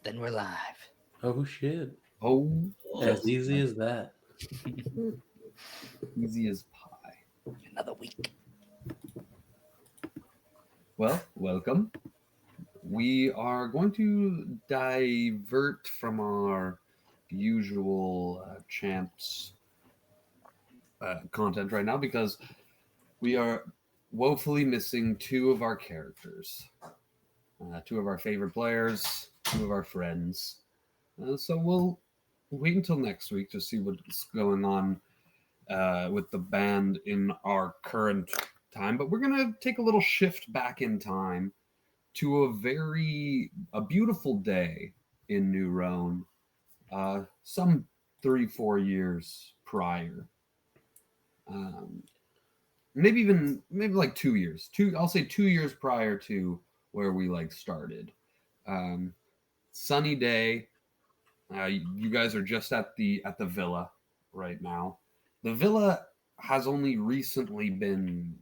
Then we're live. Oh shit. Oh, As easy as that. easy as pie. Another week. Well, welcome. We are going to divert from our usual champs content right now because we are woefully missing two of our characters. Two of our favorite players, two of our friends. So we'll wait until next week to see what's going on with the band in our current time. But we're going to take a little shift back in time to a beautiful day in New Roan, some 3-4 years prior. Maybe like 2 years. I'll say 2 years prior to where we started. Sunny day. You guys are just at the villa right now. The villa has only recently been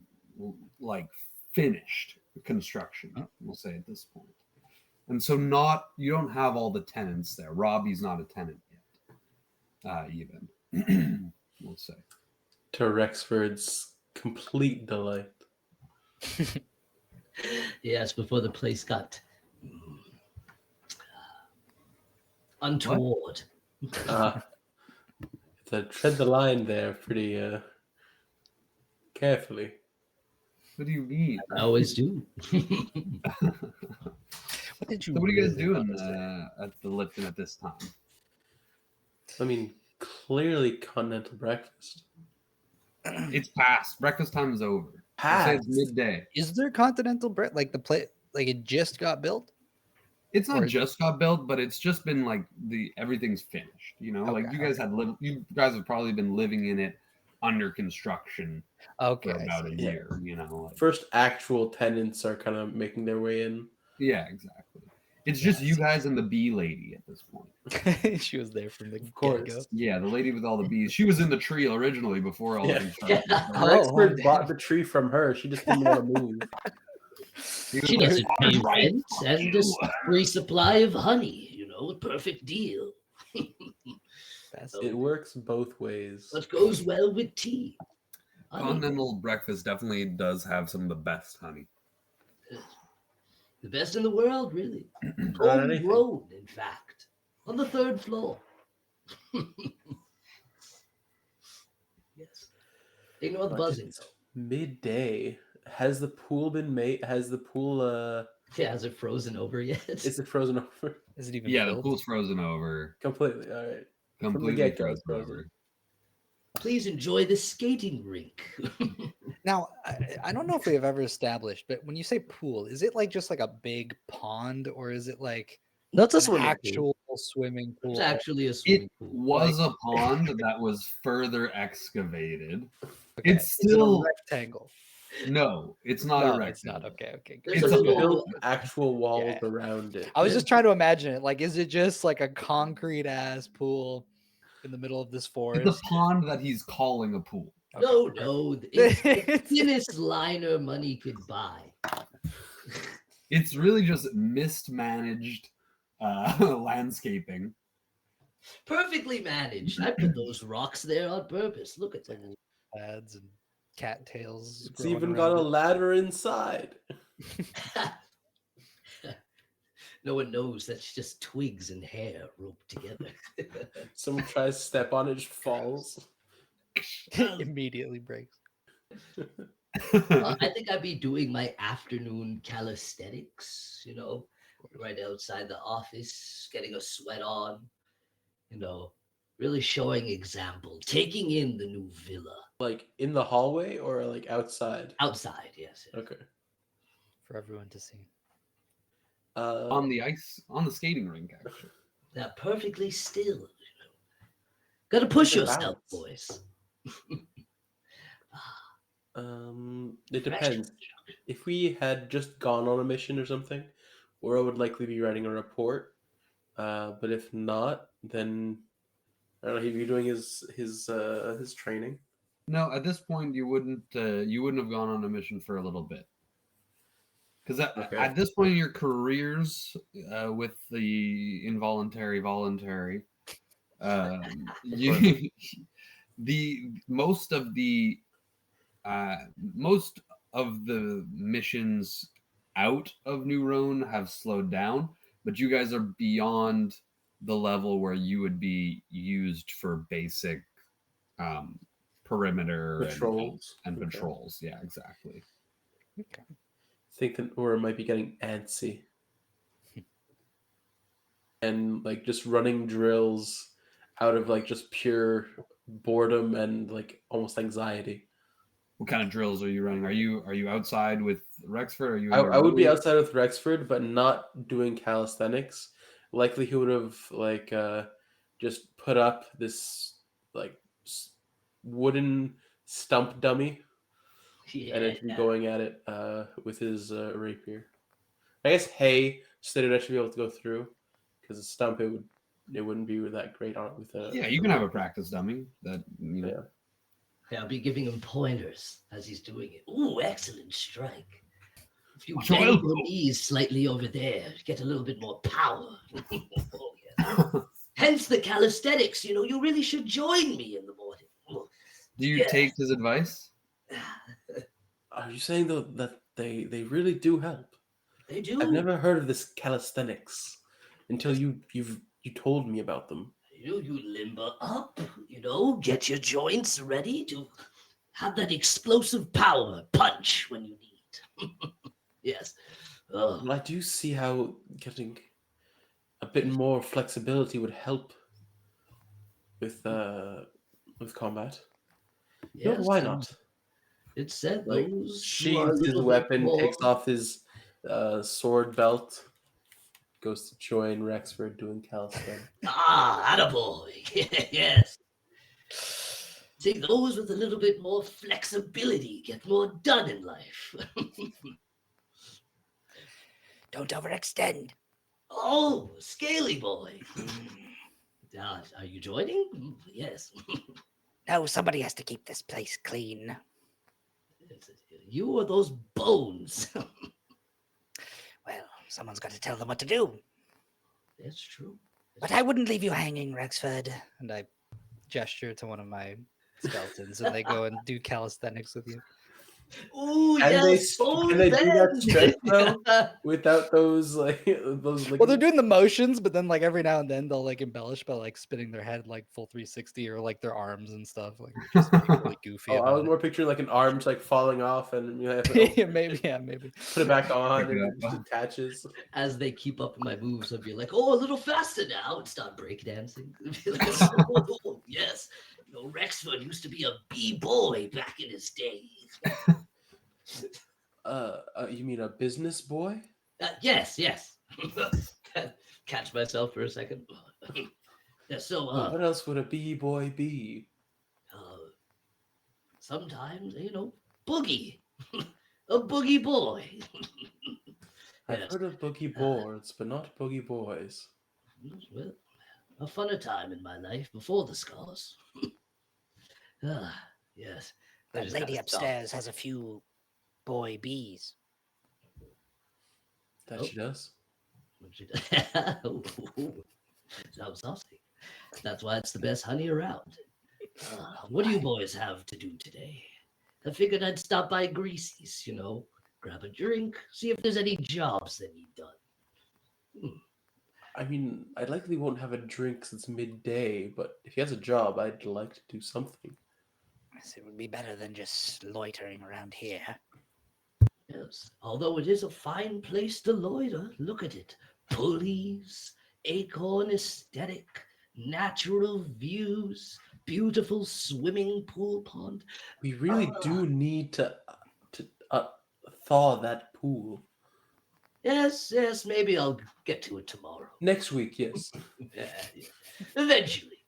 finished construction, we'll say at this point. And so you don't have all the tenants there. Robbie's not a tenant yet. Even we'll say. To Rexford's complete delight. Yes, before the place got untoward. To tread the line there pretty carefully. What do you mean? I always do. What are you guys doing at the Lipton at this time? I mean, clearly continental breakfast. It's past. Breakfast time is over. I'd say it's midday. Is there continental bread? Like the plate, like it just got built? It's not just got built, but it's just been everything's finished. You know, Okay, you guys have probably been living in it under construction for about a year. You know, first actual tenants are kind of making their way in. Yeah, exactly. It's just you guys and the bee lady at this point. She was there from the get-go. Yeah, the lady with all the bees. She was in the tree originally before all the construction. Rexford bought the tree from her. She just didn't want to move. She doesn't pay rent and just free supply of honey. You know, a perfect deal. It works both ways. What goes well with tea? Continental breakfast definitely does have some of the best honey. The best in the world, really. Homegrown, in fact. On the 3rd floor. Yes. Ignore the buzzing. Midday. Has the pool been made? Has the pool has it frozen over yet? Is it frozen over? Is it even filled? The pool's frozen over. Completely. All right. Completely frozen over. Please enjoy the skating rink. Now, I don't know if we have ever established, but when you say pool, is it just like a big pond, or is it like that's an actual swimming pool? It's actually a swimming pool. It was a pond that was further excavated. Okay. It's still a rectangle. No, it's not a rectangle. It's not. Okay. It's a built actual walls around it. I was just trying to imagine it. Is it just like a concrete ass pool in the middle of this forest? It's a pond that he's calling a pool. Okay. No, it's the thinnest liner money could buy. It's really just mismanaged landscaping. Perfectly managed. I put those rocks there on purpose. Look at that. Pads and cattails. It's even got a ladder inside. No one knows that's just twigs and hair roped together. Someone tries to step on it, just falls. Immediately breaks. I think I'd be doing my afternoon calisthenics, right outside the office, getting a sweat on, really showing example, taking in the new villa. In the hallway or outside? Outside, yes. Okay. For everyone to see. On the ice, on the skating rink, actually. They're perfectly still, Got to push yourself, boys. It depends. If we had just gone on a mission or something, Ora would likely be writing a report. But if not, then I don't know. He'd be doing his training. No, at this point you wouldn't have gone on a mission for a little bit, Because Okay. at this point in your careers, with the involuntary, voluntary, you, the most of the missions out of New Roan have slowed down, but you guys are beyond the level where you would be used for basic perimeter Patrols. and Okay. patrols. Yeah, exactly. Okay. Think that Aura might be getting antsy. And like just running drills out of like just pure boredom and like almost anxiety. What kind of drills are you running? Are you outside with Rexford? Are you? I would be outside with Rexford, but not doing calisthenics. Likely he would have like just put up this like wooden stump dummy Yeah. and it'd be going at it with his rapier. I guess hay so that I'd actually be able to go through because a stump it wouldn't be that great on it with a. Yeah, you can have a practice dummy that Yeah. Yeah, I'll be giving him pointers as he's doing it. Ooh, excellent strike. If you Watch your bend elbow. your knees slightly over there, get a little bit more power. Oh, yeah. Hence the calisthenics. You really should join me in the morning. Do you Yes. take his advice? Are you saying though that they really do help? They do. I've never heard of this calisthenics until you told me about them. You limber up, get your joints ready to have that explosive power punch when you need. Yes. Oh, Well, I do see how getting a bit more flexibility would help with combat. You know, yes. why and not? It said Like those who are a sheathes his little bit weapon, more. takes off his sword belt, goes to join Rexford doing calisthenics. Attaboy. Yes. See, those with a little bit more flexibility get more done in life. Don't overextend. Oh, Scaly Boy. Are you joining? Yes. No, somebody has to keep this place clean. You or those bones? Well, someone's got to tell them what to do. That's true. But I wouldn't leave you hanging, Rexford. And I gesture to one of my skeletons, and they go and do calisthenics with you. Ooh, Can yes, can they do that bone stretch bend. though without those those Well, they're doing the motions, but then like every now and then they'll like embellish by like spinning their head like full 360 or like their arms and stuff. Like just being really goofy Oh, I was about more picturing like an arm like falling off and you have to it. Yeah, maybe. put it back on Pick it and it up. just attaches. As they keep up my moves, I'll be like, oh, a little faster now, and start breakdancing. Be like, oh, yes. Rexford used to be a b-boy back in his day. You mean a business boy? Yes. Catch myself for a second. Yeah, so, What else would a b-boy be? sometimes, boogie. A boogie boy. I've Yes. heard of boogie boards, but not boogie boys. Well, a funner time in my life before the scars. Yes. I That just lady kinda stop. upstairs has a few boy bees. That Oh. she does. Ooh, sounds saucy. That's why it's the best honey around. What do you boys have to do today? I figured I'd stop by Greasy's, grab a drink, see if there's any jobs that need done. I mean, I likely won't have a drink since midday, but if he has a job, I'd like to do something. Yes, it would be better than just loitering around here. Yes, although it is a fine place to loiter. Look at it. Pulleys, acorn aesthetic, natural views, beautiful swimming pool pond. We really do need to thaw that pool. Yes, maybe I'll get to it tomorrow. Next week, yes. Yeah. Eventually.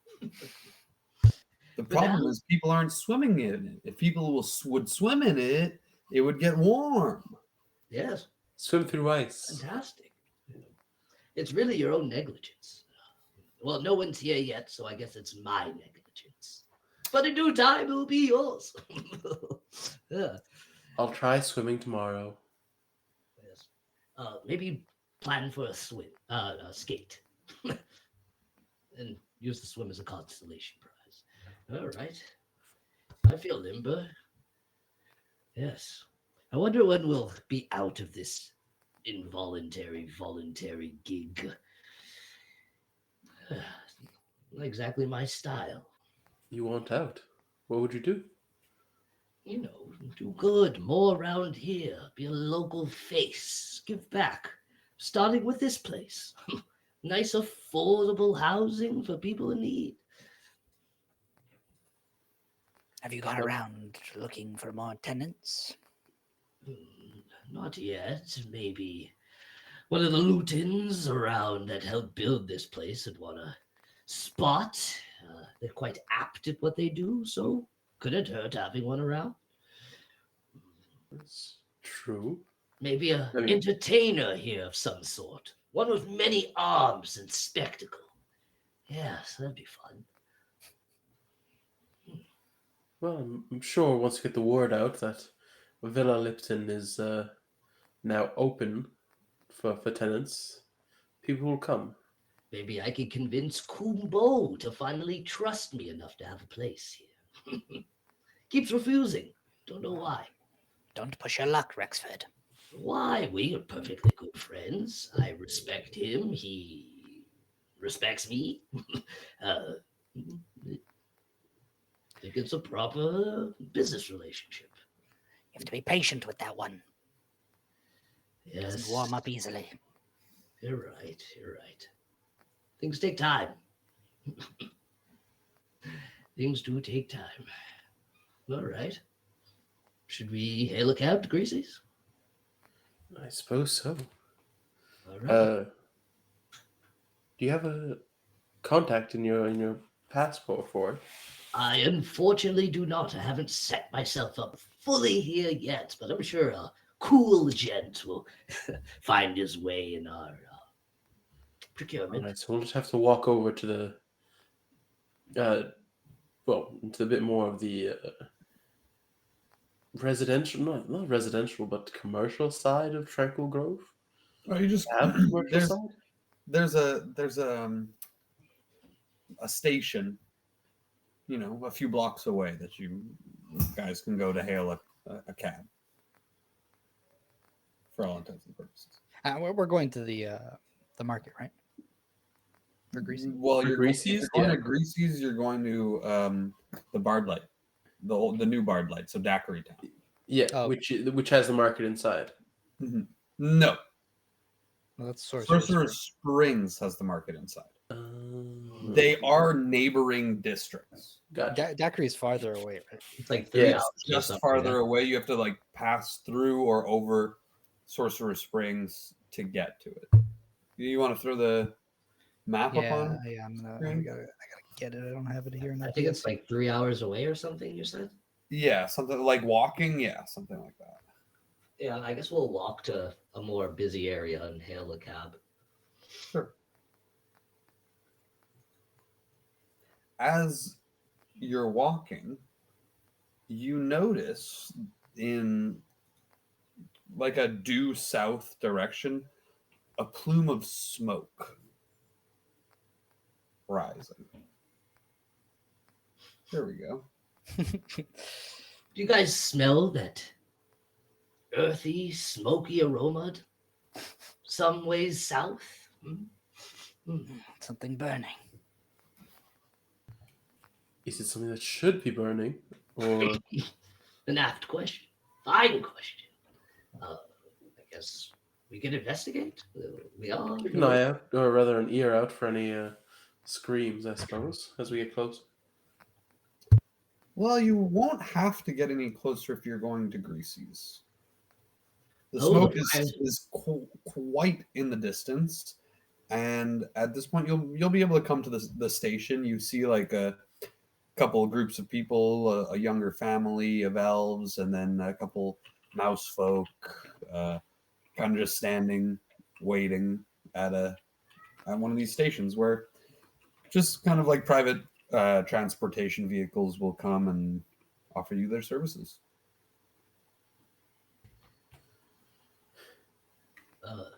The problem is people aren't swimming in it. If people would swim in it, it would get warm. Yes, Swim through ice. fantastic. It's really your own negligence. Well, no one's here yet, so I guess it's my negligence. But in due time, it'll be yours. Yeah. I'll try swimming tomorrow. Yes. maybe plan for a swim, a skate, and use the swim as a constellation prize. All right. I feel limber. Yes. I wonder when we'll be out of this voluntary gig. Not exactly my style. You want out? What would you do? Do good, more around here, be a local face, give back, starting with this place. Nice, affordable housing for people in need. Have you gone around looking for more tenants? Not yet. Maybe one of the Lutins around that helped build this place would want a spot. They're quite apt at what they do, so couldn't hurt having one around. That's true. Maybe a entertainer here of some sort. One with many arms and spectacle. Yes, that'd be fun. Well, I'm sure once you get the word out that Villa Lipton is now open for tenants, people will come. Maybe I could convince Kumbo to finally trust me enough to have a place here. Keeps refusing. Don't know why. Don't push your luck, Rexford. Why? We are perfectly good friends. I respect him. He respects me. I think it's a proper business relationship. You have to be patient with that one. It Yes. doesn't warm up easily. You're right. Things take time. Things do take time. All right. Should we hail a cab to Greasy's? I suppose so. All right. Do you have a contact in your passport for it? I unfortunately do not. I haven't set myself up fully here yet, but I'm sure a cool gent will find his way in our procurement. All right, so we'll just have to walk over to the, to a bit more of the residential, not residential, but commercial side of Tranquil Grove. Oh, you just Commercial side? there's a station, a few blocks away that you guys can go to hail a cab. For all intents and purposes. We're going to the market, right? For Greasy. Well, For Greasy's? You're going to Greasy's. You're going to the Bard Light, the new Bard Light, so Daiquiri Town. Yeah, Oh. which has the market inside. Mm-hmm. No, Well, that's Sorcerer's Springs has the market inside. They are neighboring districts. Gotcha. Daiquiri is farther away, right? It's like 3 hours. It's just farther away. You have to pass through or over Sorcerer's Springs to get to it. You want to throw the map up on? Yeah. I gotta get it. I don't have it here. I think it's like 3 hours away or something, you said? Yeah, something like walking. Yeah, something like that. Yeah, I guess we'll walk to a more busy area and hail a cab. Sure. As you're walking, you notice in a due south direction, a plume of smoke rising. There we go. Do you guys smell that earthy, smoky aroma some ways south? Something burning. Is it something that should be burning, or An apt question. Fine question. I guess we can investigate. We are. keep an eye out, or rather an ear out for any screams, I suppose, as we get closer? Well, you won't have to get any closer if you're going to Greasy's. The smoke is quite in the distance, and at this point, you'll be able to come to the station. You see a couple of groups of people, a younger family of elves, and then a couple mouse folk, kind of just standing, waiting at one of these stations where just kind of like private transportation vehicles will come and offer you their services.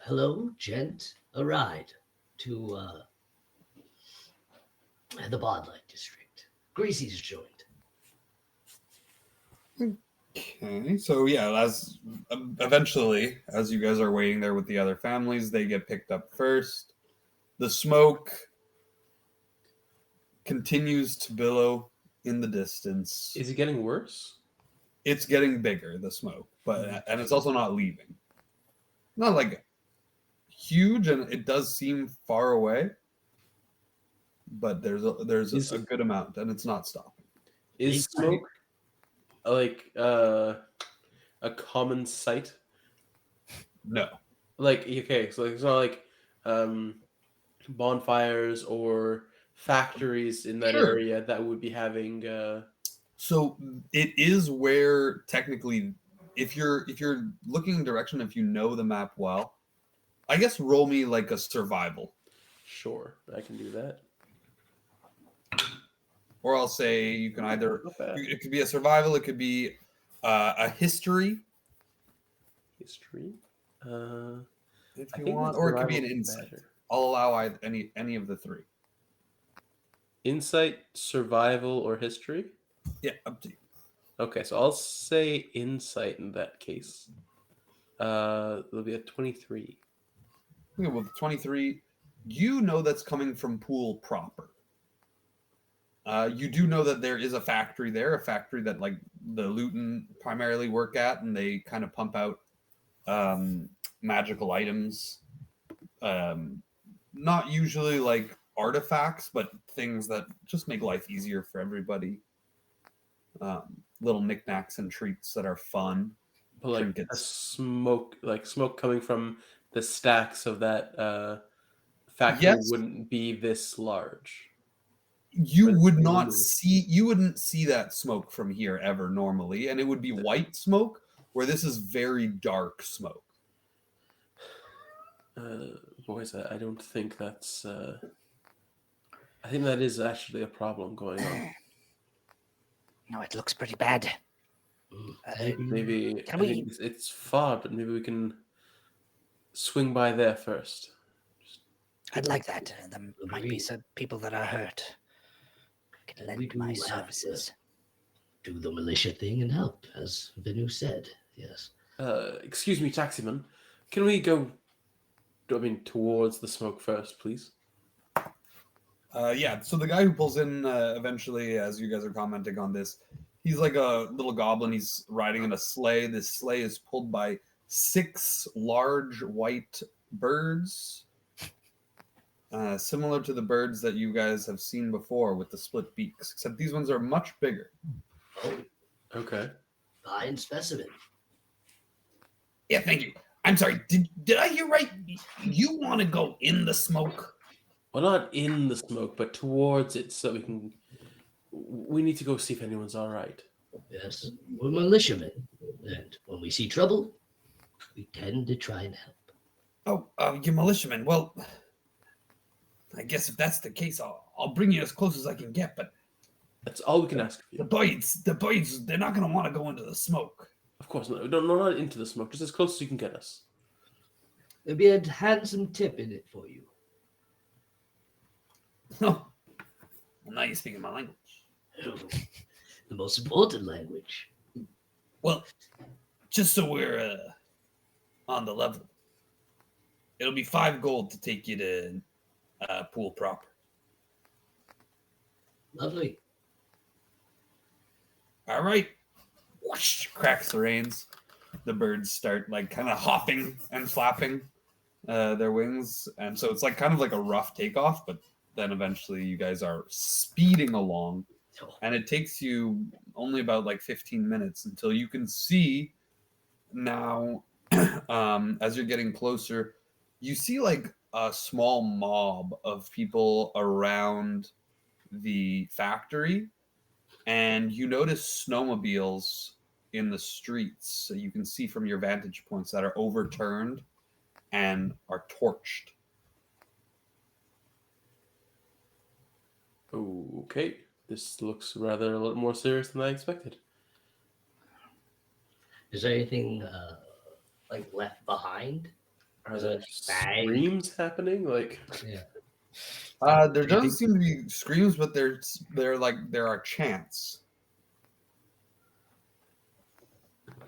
hello, gent. A ride to the Bodlight District. Greasy's joint. Okay, so yeah, as eventually, as you guys are waiting there with the other families, they get picked up first. The smoke continues to billow in the distance. Is it getting worse? It's getting bigger, the smoke, but and it's also not leaving. Not like huge, and it does seem far away, but there's Is a good amount, and it's not stopping. is Big smoke like a common sight? No, Like okay, so it's not like um bonfires or factories in that Sure. area that would be having so it is where technically, if you're looking in direction, if you know the map well, I guess roll me like a survival, sure, I can do that. or I'll say you can either Not bad. it could be a survival, it could be a history History. if I you think want, the or it could be survival an is insight. better. I'll allow any of the three. Insight, survival, or history? Yeah, up to you. Okay, so I'll say insight in that case. There'll be a 23. Okay, well, the 23, you know that's coming from Pool proper. You do know that there is a factory there, a factory that like the Luton primarily work at, and they kind of pump out magical items. Not usually like artifacts, but things that just make life easier for everybody. Little knickknacks and treats that are fun. But like a Trinkets. smoke coming from the stacks of that factory Yes, wouldn't be this large. you But would we not wouldn't- see you wouldn't see that smoke from here ever normally, and it would be white smoke, where this is very dark smoke. Boys, I don't think that's. I think that is actually a problem going on. No, it looks pretty bad. Maybe Can I we- think it's far, but maybe we can swing by there first. I'd like that. There might be Agreed. some people that are hurt. I could We lend do my have to- services. Do the militia thing and help, as Venu said. Yes. Excuse me, taximan. Can we go? I mean, towards the smoke first, please. Yeah, so the guy who pulls in eventually, as you guys are commenting on this, he's like a little goblin. He's riding in a sleigh. This sleigh is pulled by 6 large white birds, similar to the birds that you guys have seen before with the split beaks, except these ones are much bigger. Oh, Okay. fine specimen. Yeah, thank you. I'm sorry. Did I hear right? You want to go in the smoke? Well, not in the smoke, but towards it, so we can. We need to go see if anyone's all right. Yes, we're militiamen, and when we see trouble, we tend to try and help. Oh, you're militiamen. Well, I guess if that's the case, I'll bring you as close as I can get. But That's all we can ask of the you. birds, they're not going to want to go into the smoke. Of course, no, not into the smoke. Just as close as you can get us. There'll be a handsome tip in it for you. Oh, well, now you're speaking my language. The most important language. Well, just so we're on the level, it'll be 5 gold to take you to Pool proper. Lovely. All right. Whoosh, cracks the reins. The birds start like kind of hopping and flapping their wings, and so it's like kind of like a rough takeoff, but then eventually you guys are speeding along, and it takes you only about like 15 minutes until you can see now. As you're getting closer, you see like a small mob of people around the factory, and you notice snowmobiles in the streets, so you can see from your vantage points, that are overturned and are torched. Okay, this looks rather a little more serious than I expected. Is there anything like left behind Are Is there it bang? screams happening? Like, Yeah. There doesn't seem to be screams, but there are chants.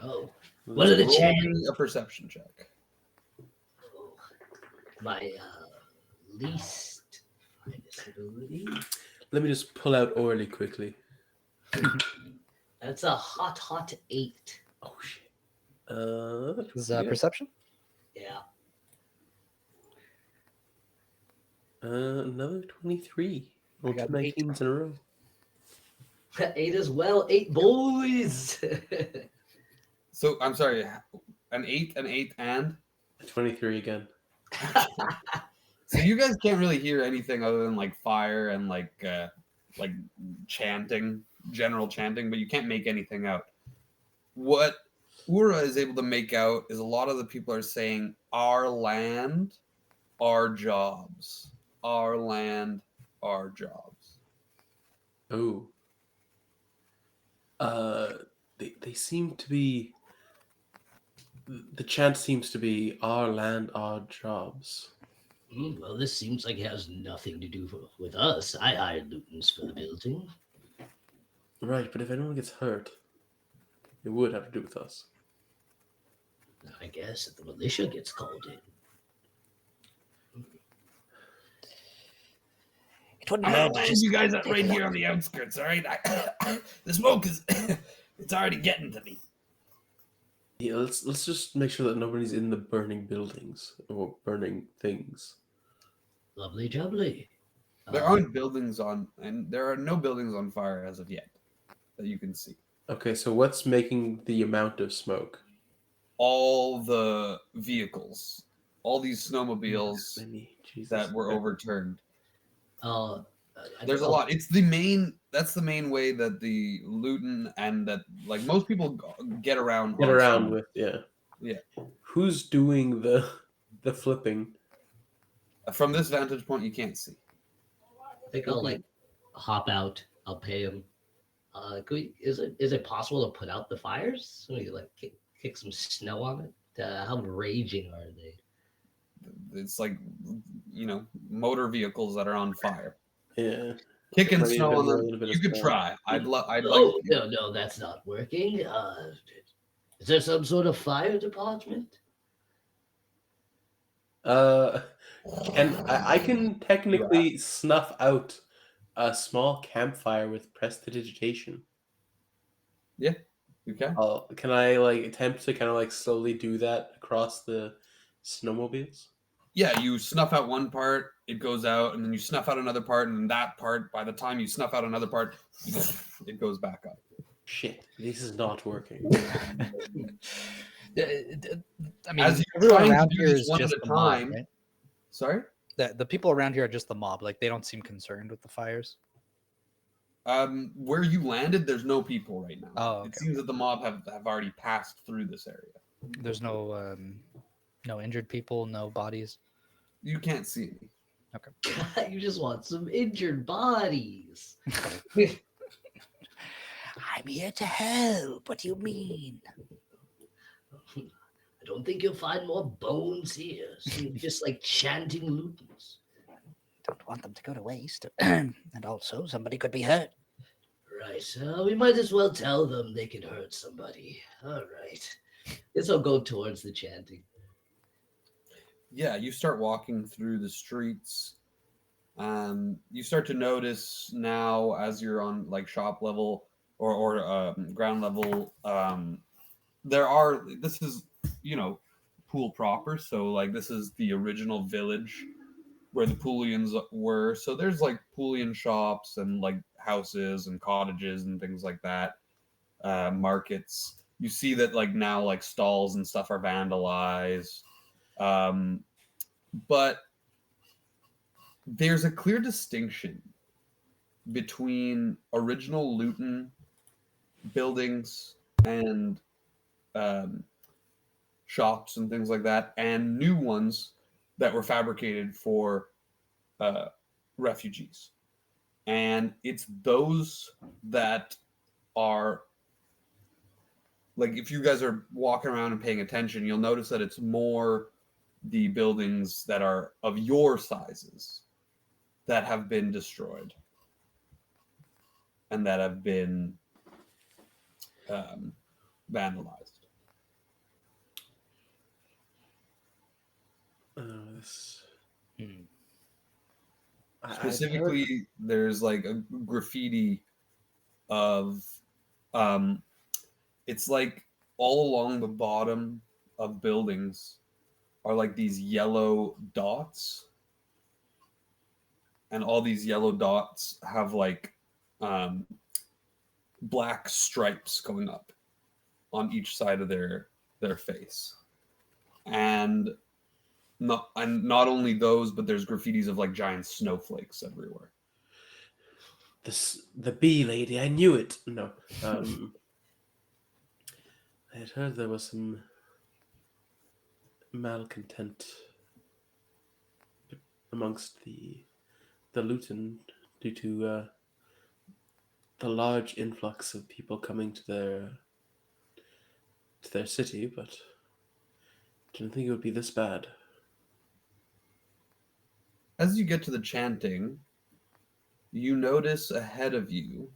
Oh, what are the Roll chants? me a perception check. Oh, my least finest ability. let me just pull out Orly quickly. That's a hot 8. Oh shit. Is Yeah. perception? Yeah. Another 23. I Roll got two an 8. 19s in a row. 8 as well. 8 boys. So I'm sorry, an 8, and 23 again. so you guys can't really hear anything other than like fire and like chanting, general chanting, but you can't make anything out. What Ura is able to make out is a lot of the people are saying, "Our land, our jobs. Our land, our jobs." Oh. They seem to be. The chant seems to be our land, our jobs. Well, this seems like it has nothing to do with us. I hired Lutons for the building. Right, but if anyone gets hurt, it would have to do with us. I guess if the militia gets called in. It wouldn't I'm hurt gonna to land just you guys take right a here look. on the outskirts. All right, the smoke is it's already getting to me. Yeah, let's just make sure that nobody's in the burning buildings or burning things. Lovely jubbly. There aren't buildings on, and there are no buildings on fire as of yet that you can see. Okay, so what's making the amount of smoke? All the vehicles, all these snowmobiles Many, Jesus. that were overturned. There's a lot. It's the main. That's the main way that the Luton and that like most people get around. Get on around snow. with, yeah. Yeah. Who's doing the flipping? From this vantage point, you can't see. I think I'll like hop out. I'll pay him. Is it possible to put out the fires? So we like kick some snow on it. How raging are they? It's like motor vehicles that are on fire. Yeah. Kicking Maybe snow a bit on more, a them. little bit You of could snow. try. I'd like. Oh no, that's not working. Is there some sort of fire department? And I can technically snuff out a small campfire with prestidigitation. Yeah, you can. Can I like attempt to kind of like slowly do that across the snowmobiles? Yeah, you snuff out one part, it goes out, and then you snuff out another part, and then that part, by the time you snuff out another part, it goes back up. Shit, this is not working. I mean, As you're everyone trying to around do here this is one just at a the mob, time. right? Sorry? The people around here are just the mob. Like they don't seem concerned with the fires. Where you landed, there's no people right now. Oh, It okay. seems that the mob have already passed through this area. There's no injured people, no bodies. You can't see any. God, you just want some injured bodies. I'm here to help. What do you mean? I don't think you'll find more bones here. Some just like chanting Lutons. Don't want them to go to waste. And also, somebody could be hurt. Right. We might as well tell them they can hurt somebody. All right. Guess I'll go towards the chanting. Yeah, you start walking through the streets. You start to notice now as you're on like shop level or ground level. This is Pool proper, so like this is the original village where the Pooleans were. So there's like Poolean shops and like houses and cottages and things like that. Markets. You see that like now like stalls and stuff are vandalized. But there's a clear distinction between original Luton buildings and shops and things like that, and new ones that were fabricated for refugees. And it's those that are like, if you guys are walking around and paying attention, you'll notice that it's more the buildings that are of your sizes that have been destroyed and that have been vandalized. This... Hmm. I've heard... Specifically, there's like a graffiti of it's like all along the bottom of buildings are like these yellow dots, and all these yellow dots have like black stripes going up on each side of their face. And not only those, but there's graffitis of like giant snowflakes everywhere. The bee lady, I knew it. No. I had heard there was some malcontent amongst the Luton due to the large influx of people coming to their city, but didn't think it would be this bad. As you get to the chanting, you notice ahead of you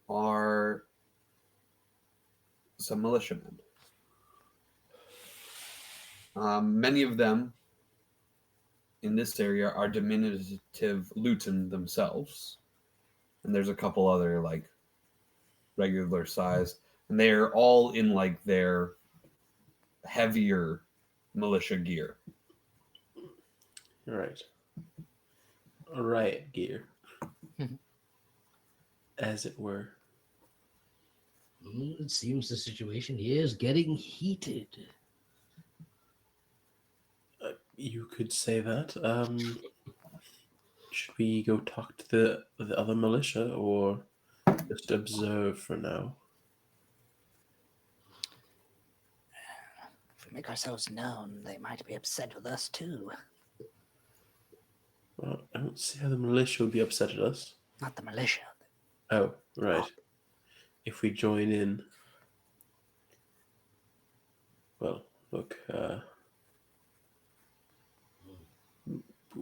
are some militiamen. Many of them in this area are diminutive Luton themselves, and there's a couple other like regular size, and they're all in like their heavier militia gear. Right. Riot gear. As it were. It seems the situation here is getting heated. You could say that. Should we go talk to the other militia, or just observe for now? If we make ourselves known, they might be upset with us too. Well, I don't see how the militia would be upset at us. Not the militia. Oh, right. If we join in... Well, look,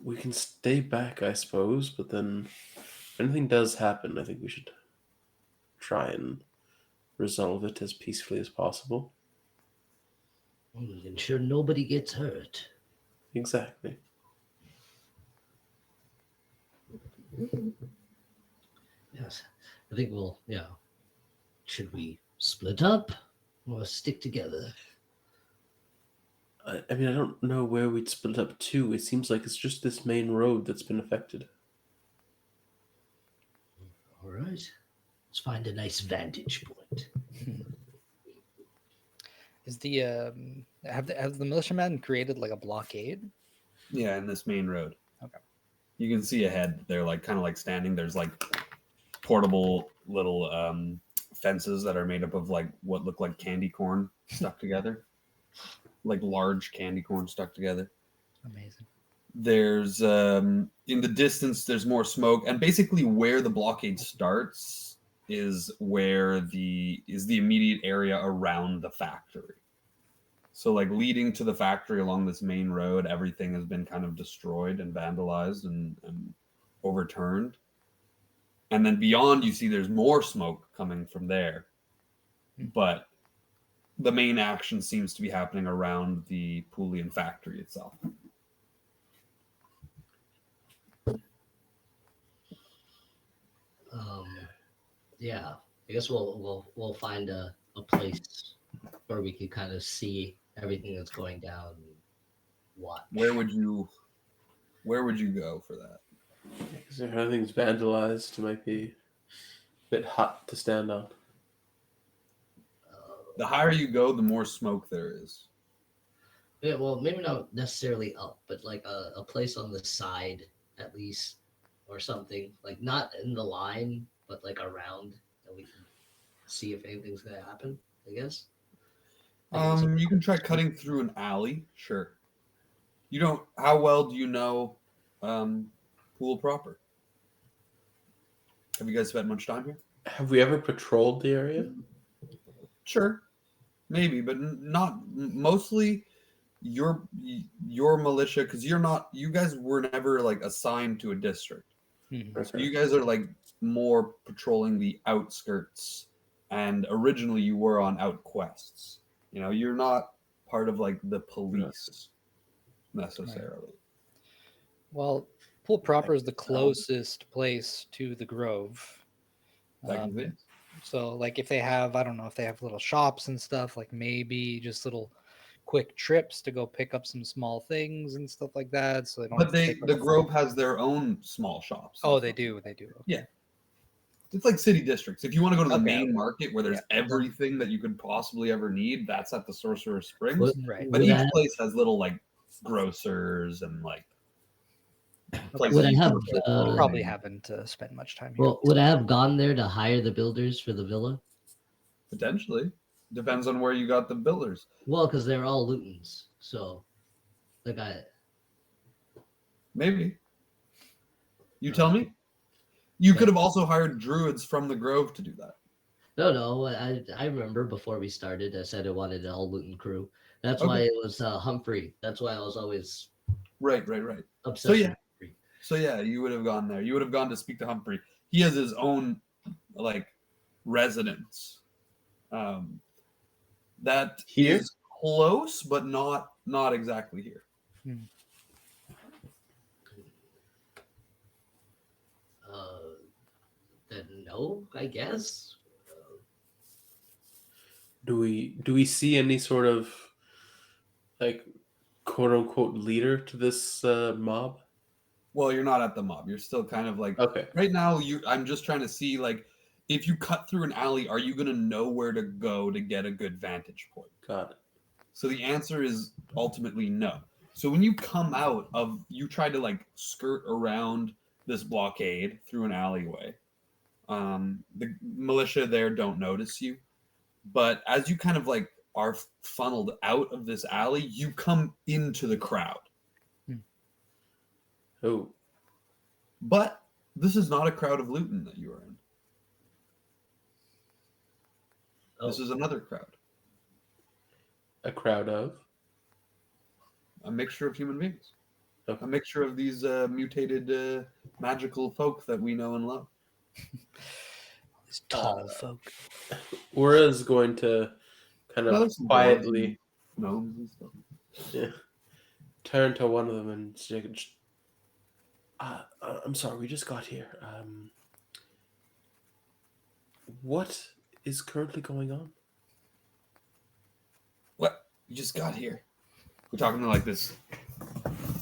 we can stay back, I suppose, but then if anything does happen, I think we should try and resolve it as peacefully as possible. Ensure nobody gets hurt. Exactly. Yes. I think we'll, should we split up or stick together? I mean, I don't know where we'd split up to. It seems like it's just this main road that's been affected. All right. Let's find a nice vantage point. Is the have the militiamen created like a blockade? Yeah, in this main road. Okay. You can see ahead. They're like kind of like standing. There's like portable little fences that are made up of like what look like candy corn stuck together, like large candy corn stuck together. Amazing. There's in the distance there's more smoke, and basically where the blockade starts is where the immediate area around the factory. So like leading to the factory along this main road, everything has been kind of destroyed and vandalized and overturned. And then beyond, you see there's more smoke coming from there. But the main action seems to be happening around the Poulian factory itself. Yeah, I guess we'll find a place where we can kind of see everything that's going down and watch. Where would you go for that? Because if everything's vandalized, it might be a bit hot to stand on. The higher you go, the more smoke there is. Yeah, well, maybe not necessarily up, but like a place on the side at least, or something like not in the line, but like around, that we can see if anything's gonna happen. I guess. You can try cutting through an alley. Sure. You don't. How well do you know Pool proper? Have you guys spent much time here? Have we ever patrolled the area? Sure, maybe, but not mostly. your militia, because you guys were never like assigned to a district. Mhm. So you guys are like more patrolling the outskirts, and originally you were on out quests. You're not part of like the police necessarily. Well, Pool proper is the closest place to the Grove. Technically, So, like, if they have, I don't know, if they have little shops and stuff, like maybe just little quick trips to go pick up some small things and stuff like that. So they don't but have to take like the a full- Grove has their own small shops. and Oh, they stuff. do. They do. Okay. Yeah. It's like city districts. If you want to go to the Okay, main okay. market where there's Yeah. everything that you could possibly ever need, that's at the Sorcerer's Springs. What- Right. But would each I have- place has little like grocers and like places. Would I you have, can get You uh, probably haven't spent much time here. Well, would I have gone there to hire the builders for the villa? potentially. Depends on where you got the builders. Well, because they're all Lutons. So, like Maybe. You tell me. You could have also hired druids from the Grove to do that. no. I remember before we started, I said I wanted an all Luton crew. That's why Okay. it was Humphrey. That's why I was always Right. obsessed So yeah. with Humphrey. So yeah, you would have gone there. You would have gone to speak to Humphrey. He has his own like residence. That Here? is close, but not exactly here. Then no, I guess. Do we see any sort of like quote unquote leader to this mob? Well, you're not at the mob. You're still kind of like Okay. right now. I'm just trying to see like if you cut through an alley, are you gonna know where to go to get a good vantage point? Got it. So the answer is ultimately no. So when you come out of, you try to like skirt around this blockade through an alleyway. The militia there don't notice you, but as you kind of like are funneled out of this alley, you come into the crowd. Oh, But this is not a crowd of Luton that you are in. This is another crowd, a crowd of. a mixture of human beings, Okay. a mixture of these mutated magical folk that we know and love. These tall folk. Ura's going to kind No, of some quietly Gnomes and stuff. turn to one of them and say, I'm sorry, we just got here. What is currently going on? What? You just got here. We're talking to like this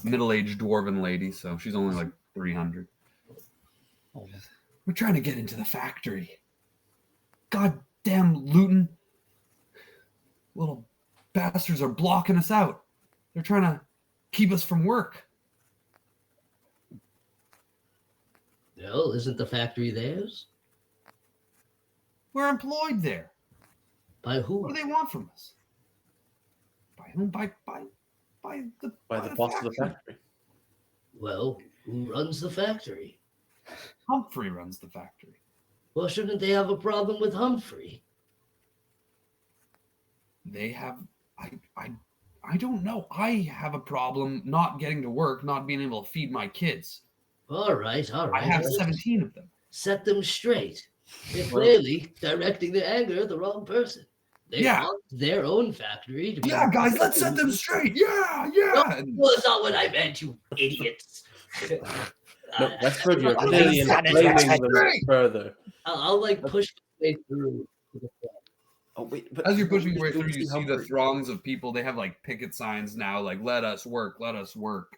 middle-aged dwarven lady, so she's only like 300. Oh, We're trying to get into the factory. Goddamn Luton. Little bastards are blocking us out. They're trying to keep us from work. No, isn't the factory theirs? We're employed there. By What who? do they want from us? By whom? By the Boss of the factory. factory. Well, who runs the factory? Humphrey runs the factory. Well, shouldn't they have a problem with Humphrey? They have I don't know. I have a problem not getting to work, not being able to feed my kids. All right. I have Let's 17 of them. set them straight. They're Well- clearly directing their anger at the wrong person. They Yeah. want their own factory to be. Yeah, guys, let's set them straight. Yeah. And Well, that's not what I meant, you idiots. No, that's good. You're Oh, clearly they sounded inflaming right. them Great. further. I'll like push my way through. To the front. Oh wait, but as you're pushing your way Don't through, you see the Humphrey. throngs of people. They have like picket signs now, like "Let us work, let us work."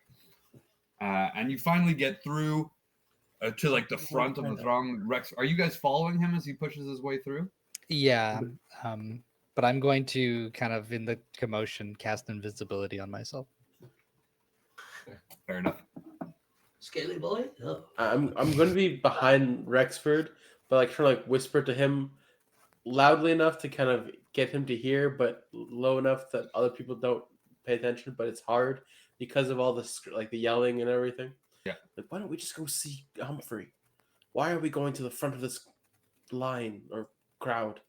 And you finally get through to like the front of the throng. Rex, are you guys following him as he pushes his way through? yeah. But I'm going to kind of in the commotion cast invisibility on myself. Fair enough. Scaly boy? Oh. I'm going to be behind Rexford, but like trying to like whisper to him loudly enough to kind of get him to hear, but low enough that other people don't pay attention. But it's hard because of all this like the yelling and everything. Yeah. Like, why don't we just go see Humphrey? Why are we going to the front of this line or crowd?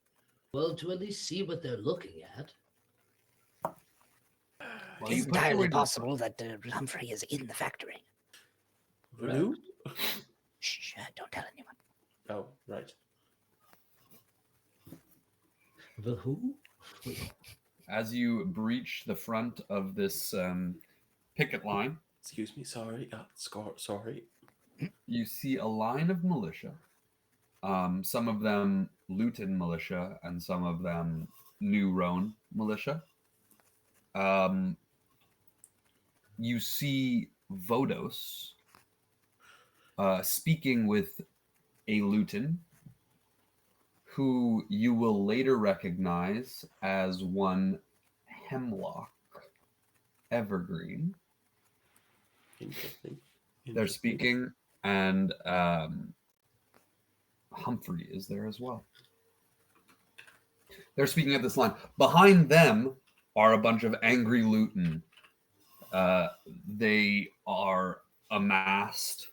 Well, to at least see what they're looking at. Well, It you is put your way entirely to the possible that Humphrey is in the factory. Voodoo? Shh, don't tell anyone. Oh, right. The who? As you breach the front of this picket line, Excuse me, sorry. Sorry. you see a line of militia. Some of them Luton militia and some of them New Roan militia. You see Vodos speaking with a Luton who you will later recognize as one Hemlock Evergreen. Interesting. They're speaking, and Humphrey is there as well. They're speaking at this line. Behind them are a bunch of angry Luton. They are amassed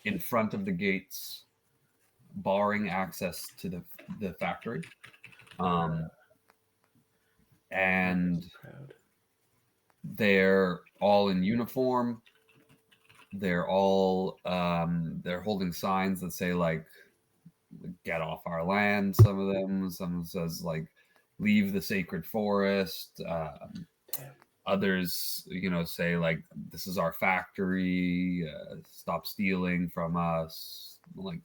in front of the gates, barring access to the factory. And Proud. they're all in uniform. They're all they're holding signs that say like "Get off our land." Some of them. Some says like "Leave the sacred forest." Damn. Others, say like "This is our factory. Stop stealing from us." Like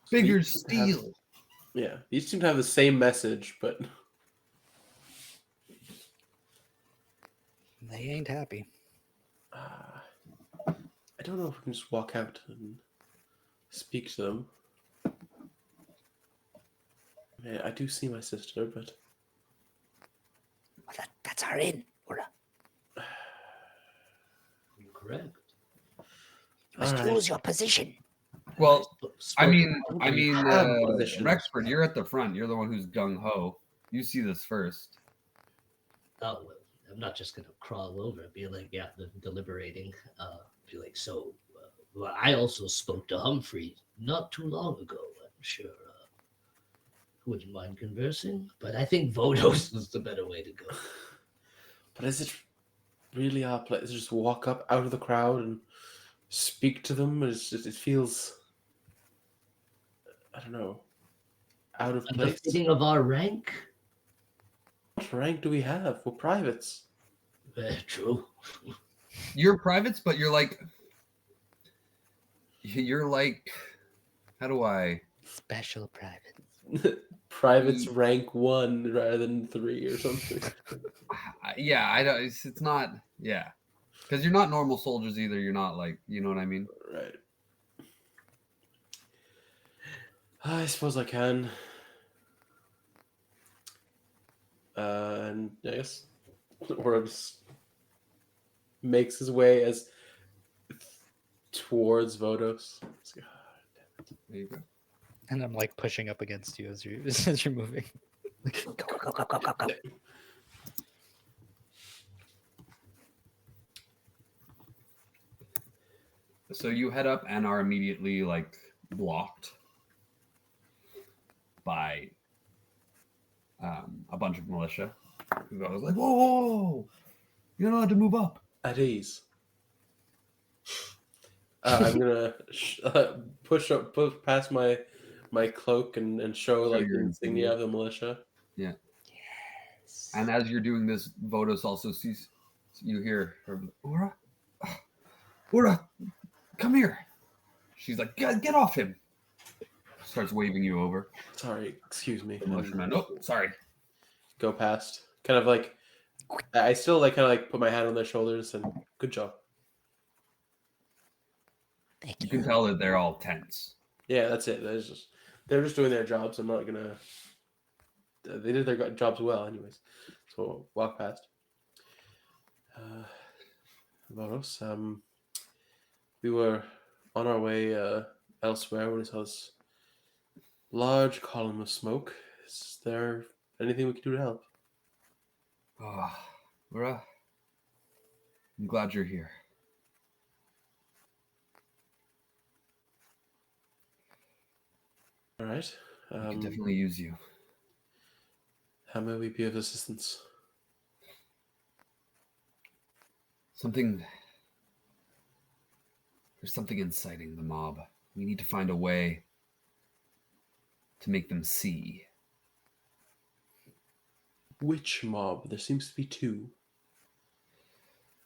bigger These seem to have- steal. Yeah, these seem to have the same message, but They ain't happy. I don't know if we can just walk out and speak to them. I do see my sister, but Well, that's our in. Correct. You must All right. use your position. Well, I mean, have positions. Rexford, you're at the front. You're the one who's gung ho. You see this first. Oh, well, I'm not just going to crawl over and be like, yeah, deliberating. Be like, so, well, I also spoke to Humphrey not too long ago. I'm sure wouldn't mind conversing, but I think Vodos is the better way to go. But is it really our place to just walk up out of the crowd and speak to them? It feels, I don't know, out of place. Befitting of our rank? What rank do we have? We're privates. True. You're privates, but you're like, how do I? Special private. Privates rank 1 rather than 3 or something. Yeah, I don't. It's not. Yeah, because you're not normal soldiers either. You're not like, you know what I mean. Right. I suppose I can. And I guess Orbs makes his way towards Vodos. There you go. And I'm like pushing up against you as you're moving. Go. So you head up and are immediately like blocked by a bunch of militia who goes like, "Whoa, whoa, whoa. You're not allowed to move up." At ease. I'm gonna push past my cloak and show like the your insignia of the militia. Yeah. Yes. And as you're doing this, Vodos also sees you hear her, Ura, come here. She's like, get off him. Starts waving you over. Sorry, excuse me. The militiaman, oh, sorry. Go past. Kind of like I still like kind of like put my hand on their shoulders and good job. Thank You you. can tell that they're all tense. Yeah, that's it. They're just doing their jobs. I'm not gonna. They did their jobs well, anyways. So walk past. Varos, we were on our way elsewhere when we saw this large column of smoke. Is there anything we can do to help? Oh, Ura, I'm glad you're here. All right. I could definitely use you. How may we be of assistance? There's something inciting the mob. We need to find a way to make them see. Which mob? There seems to be two.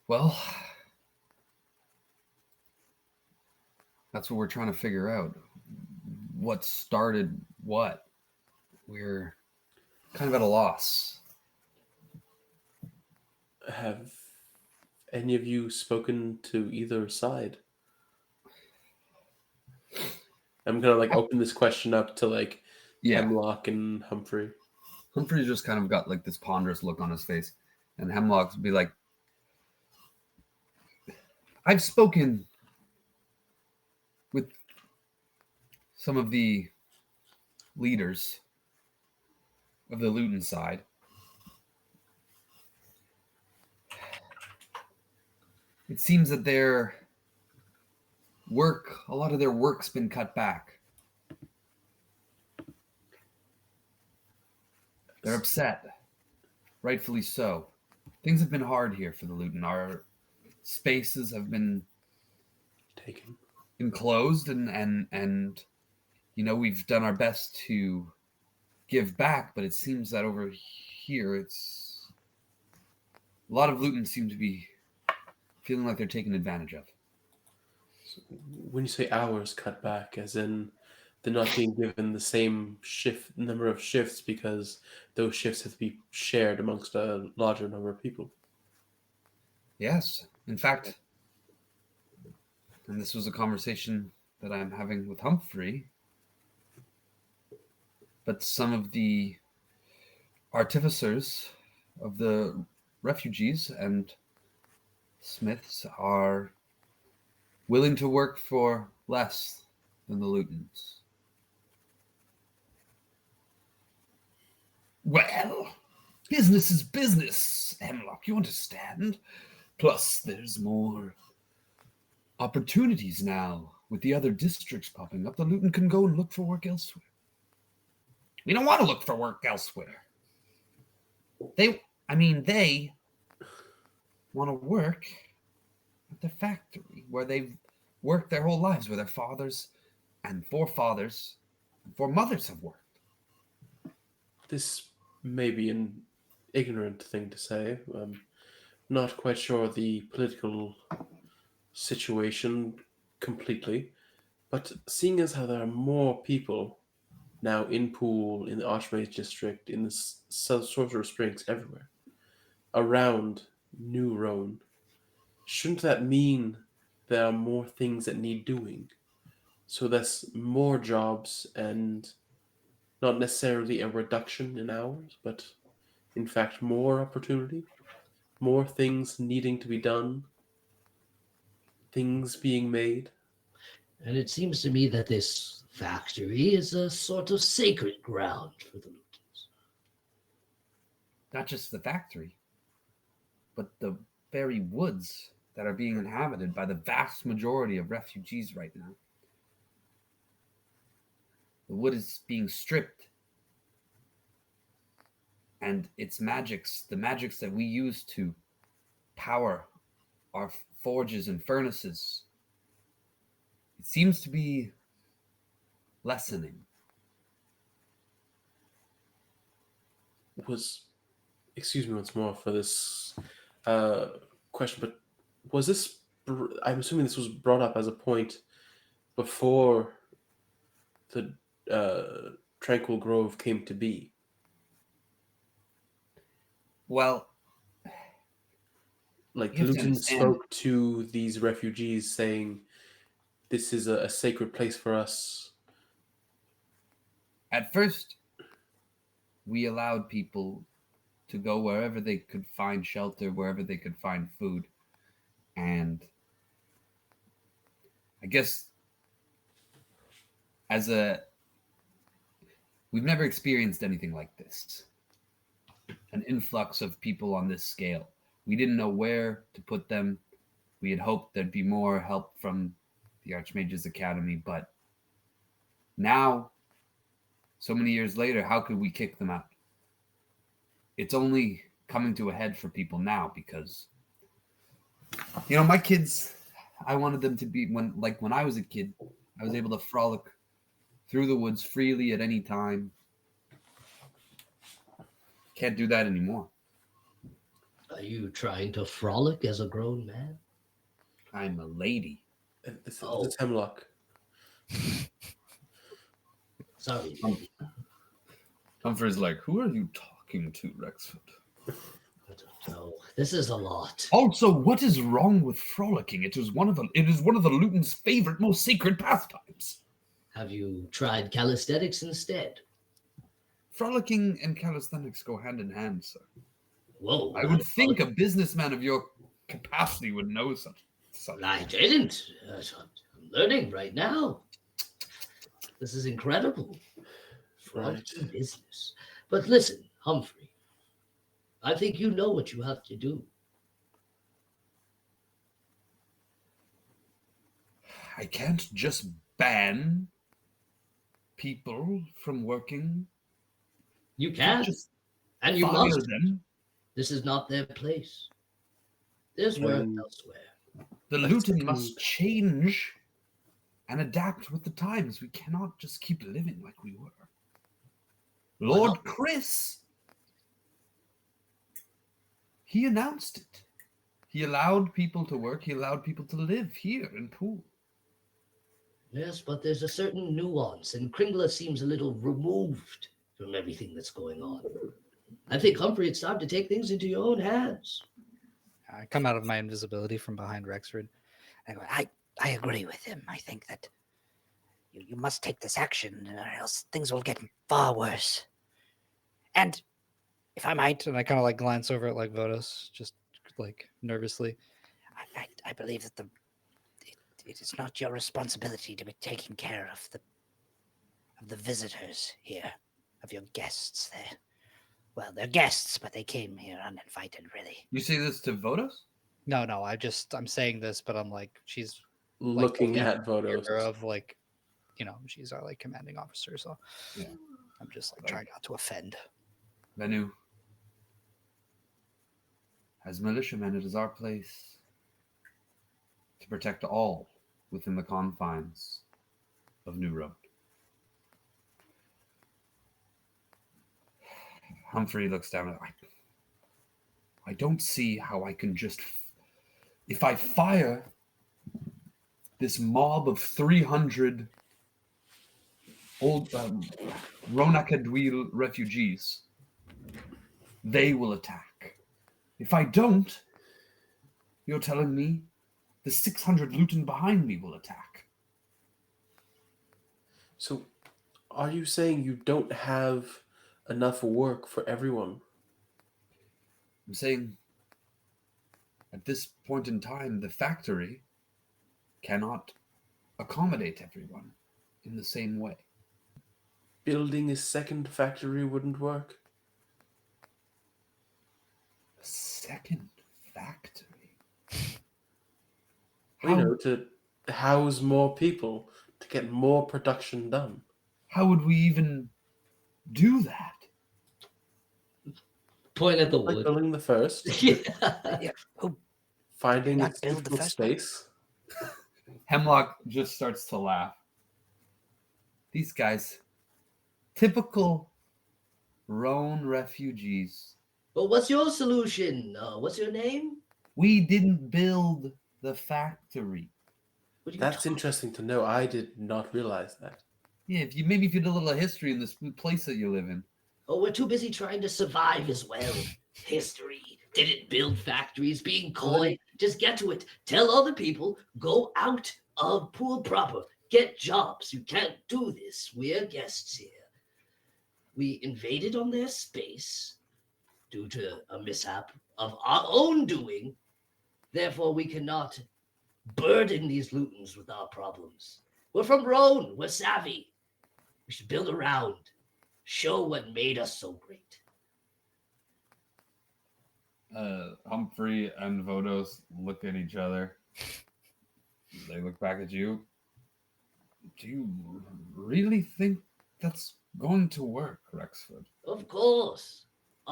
Well, that's what we're trying to figure out. What started what? We're kind of at a loss. Have any of you spoken to either side? I'm gonna like open this question up to like Hemlock and Humphrey. Humphrey just kind of got like this ponderous look on his face, and Hemlock's be like, I've spoken with some of the leaders of the Luton side. It seems that a lot of their work's been cut back. They're upset, rightfully so. Things have been hard here for the Luton. Our spaces have been taken, enclosed, and you know, we've done our best to give back, but it seems that over here, it's a lot of Luton seem to be feeling like they're taken advantage of. So when you say hours cut back, as in they're not being given the same number of shifts because those shifts have to be shared amongst a larger number of people. Yes, in fact, and this was a conversation that I'm having with Humphrey, but some of the artificers of the refugees and smiths are willing to work for less than the Lutons. Well, business is business, Hemlock, you understand? Plus, there's more opportunities now with the other districts popping up. The Luton can go and look for work elsewhere. We don't want to look for work elsewhere. They want to work at the factory where they've worked their whole lives, where their fathers and forefathers and foremothers have worked. This may be an ignorant thing to say. I'm not quite sure the political situation completely, but seeing as how there are more people now in Poole, in the Archmage district, in the Sorcerer Springs, everywhere around New Roan, shouldn't that mean there are more things that need doing? So there's more jobs and not necessarily a reduction in hours, but in fact more opportunity, more things needing to be done, things being made. And it seems to me that this factory is a sort of sacred ground for the Lutons. Not just the factory, but the very woods that are being inhabited by the vast majority of refugees right now. The wood is being stripped, and its magics, the magics that we use to power our forges and furnaces, it seems to be lessening. Excuse me once more for this question, but was this, I'm assuming this was brought up as a point before the Tranquil Grove came to be? Well, like Luton spoke to these refugees saying, this is a sacred place for us. At first, we allowed people to go wherever they could find shelter, wherever they could find food. And I guess we've never experienced anything like this. An influx of people on this scale. We didn't know where to put them. We had hoped there'd be more help from the Archmage's Academy, but now, so many years later, how could we kick them out? it's only coming to a head for people now because, my kids, I wanted them to be, when I was a kid, I was able to frolic through the woods freely at any time. Can't do that anymore. Are you trying to frolic as a grown man? I'm a lady. It's Hemlock. Sorry. Humphrey's like, who are you talking to, Rexford? I don't know. This is a lot. Also, what is wrong with frolicking? It is one of the Luton's favorite, most sacred pastimes. Have you tried calisthenics instead? Frolicking and calisthenics go hand in hand, sir. Whoa. I would think a businessman of your capacity would know such. I didn't. I'm learning right now. This is incredible. Frolicking business. But listen, Humphrey, I think you know what you have to do. I can't just ban people from working. You can, Just and you fire must. them. This is not their place. There's work elsewhere. The Luton must change and adapt with the times. We cannot just keep living like we were. Lord Chris, he announced it. He allowed people to work. He allowed people to live here in Poole. Yes, but there's a certain nuance, and Kringla seems a little removed from everything that's going on. I think, Humphrey, it's time to take things into your own hands. I come out of my invisibility from behind Rexford. I go, I agree with him. I think that you must take this action, or else things will get far worse. And if I might, And I kind of like glance over at like Vodos, just like nervously. I believe that it is not your responsibility to be taking care of the visitors here, of your guests there. Well, they're guests, but they came here uninvited, really. You say this to Vodos? No, I'm saying this, but I'm like, she's Looking like, at Vodos. of like, she's our like commanding officer, so Yeah. I'm just like trying not to offend. Venu, as militiamen, it is our place to protect all within the confines of New Road. Humphrey looks down at I don't see how I can just... If I fire this mob of 300 old Roan Acaduil refugees, they will attack. If I don't, you're telling me the 600 Luton behind me will attack. So, are you saying you don't have enough work for everyone? I'm saying at this point in time, the factory cannot accommodate everyone in the same way. Building a second factory wouldn't work? A second factory? To house more people, to get more production done. How would we even do that? Point at the Like wood. building the first, Yeah. finding a not build the suitable first one? space. Hemlock just starts to laugh. These guys, typical Roan refugees. But what's your solution? What's your name? We didn't build the factory. What are you That's talking- interesting to know. I did not realize that. Yeah, if you did a little history in this place that you live in. Oh, we're too busy trying to survive as well. History. Didn't build factories, being coy. Just get to it. Tell other people, go out of Poole proper. Get jobs. You can't do this. We're guests here. We invaded on their space due to a mishap of our own doing. Therefore, we cannot burden these Lutons with our problems. We're from Roan. We're savvy. We should build around. Show what made us so great. Humphrey and Vodos look at each other. They look back at you. Do you really think that's going to work, Rexford? Of course.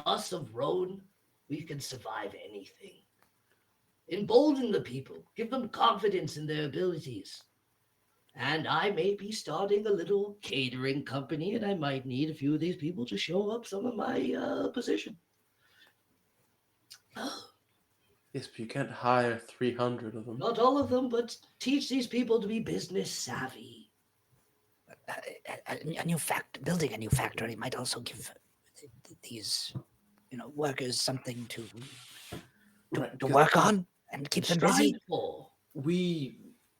us of Roan, we can survive anything. Embolden the people, give them confidence in their abilities. And I may be starting a little catering company, and I might need a few of these people to show up some of my position. Yes, but you can't hire 300 of them. Not all of them, but teach these people to be business savvy. A new building a new factory might also give these, workers something to Right, to because work on and keep them busy. Strive for.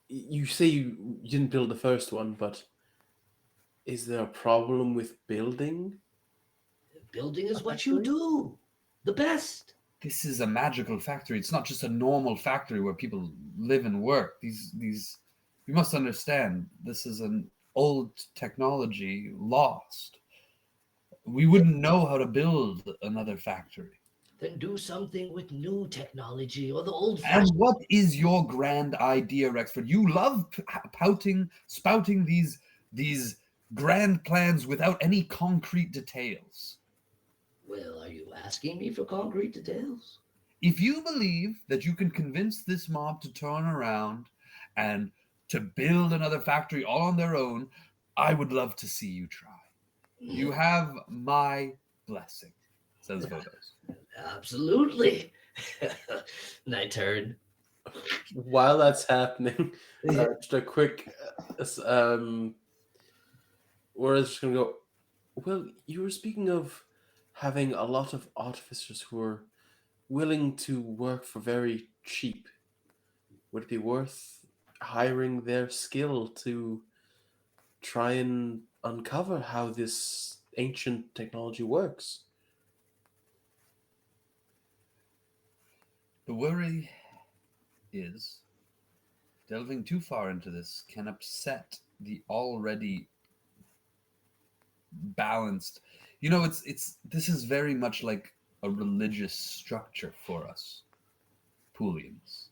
You say you didn't build the first one, but is there a problem with building? Building is A what you factory? do. The best. This is a magical factory. It's not just a normal factory where people live and work. These you must understand, this is an old technology lost. We wouldn't know how to build another factory. Then do something with new technology or the old And fashioned. what is your grand idea, Rexford? You love spouting these grand plans without any concrete details. Well, are you asking me for concrete details? If you believe that you can convince this mob to turn around and to build another factory all on their own, I would love to see you try. You have my blessing, says Vodos. Absolutely. And I turn. While that's happening, just a quick, we're just gonna go. Well, you were speaking of having a lot of artificers who are willing to work for very cheap. Would it be worth hiring their skill to try and uncover how this ancient technology works? The worry is delving too far into this can upset the already balanced. It's this is very much like a religious structure for us Pulians,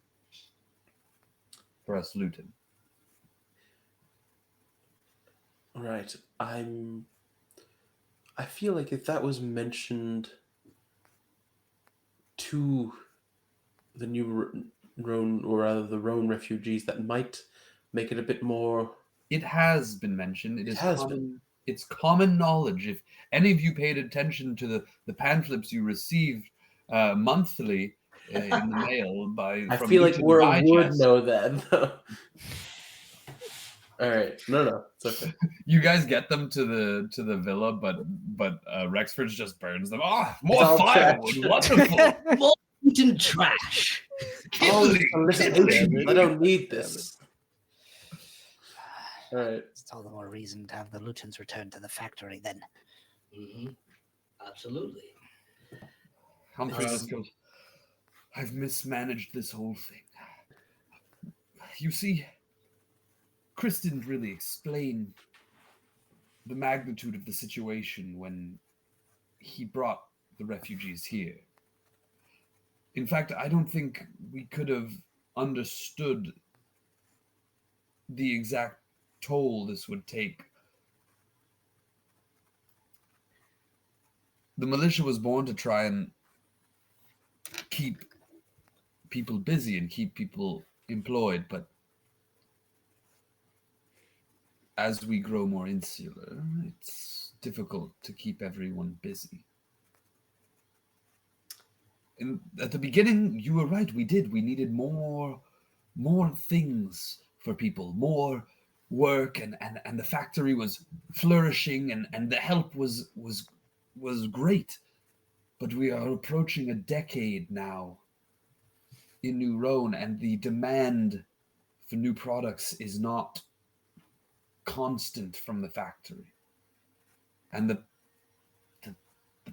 for us Luton. Right. I feel like if that was mentioned to the new Roan, or rather the Roan refugees, that might make it a bit more. It has been mentioned. It It is has common. It's common knowledge. If any of you paid attention to the pamphlets you received monthly in the mail I from feel like Luton Word would Digest, know that, though. All right, no, it's okay. you guys get them to the villa, but Rexford's just burns them. Oh, It's more all firewood! trash. Wonderful. More Luton trash. Oh, Kindling, alliteration. I don't need Damn this. All right. It's all the more reason to have the Lutons return to the factory then. Mm-hmm. Absolutely. Humphrey just goes, I've mismanaged this whole thing. You see, Chris didn't really explain the magnitude of the situation when he brought the refugees here. In fact, I don't think we could have understood the exact toll this would take. The militia was born to try and keep people busy and keep people employed, but as we grow more insular, it's difficult to keep everyone busy. And at the beginning, you were right. We needed more things for people, more work, and the factory was flourishing, and the help was great. But we are approaching a decade now in New Roan, and the demand for new products is not constant from the factory. And the